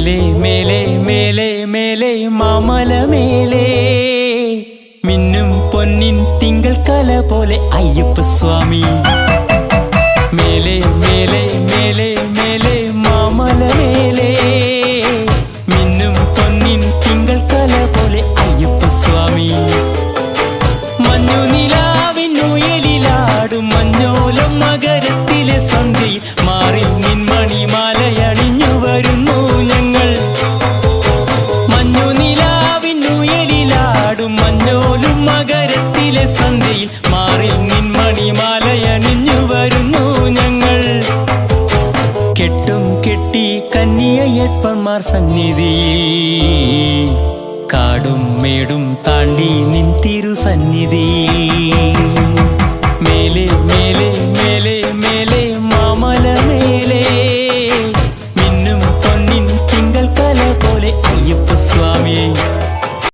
മേലെ മേലെ മേലെ മേലെ മാമല മേലെ മിന്നും പൊന്നിൻ തിങ്കൾ കല പോലെ അയ്യപ്പ സ്വാമി. മേലെ മേലെ മേലെ മേലെ മാമല മേലെ മിന്നും പൊന്നിൻ തിങ്കൾ കല പോലെ അയ്യപ്പ സ്വാമി. മഞ്ഞു നിലാവിനുയലിലാടും മഞ്ഞോലം മകരത്തിലെ സന്ധ്യയിൽ മാറിൽ നിൻമണിമാലയണിഞ്ഞു വരുന്നു ഞങ്ങൾ. മഞ്ഞു നിലാവിനുയലിലാടും മഞ്ഞോലും മകരത്തിലെ സന്ധ്യയിൽ മാറിൽ നിൻമണിമാലയണിഞ്ഞു വരുന്നു ഞങ്ങൾ. കെട്ടും കെട്ടി കന്യയപ്പന്മാർ സന്നിധിയിൽ കാടും മേടും താണ്ടി നിൻ തിരുസന്നിധിയിൽ.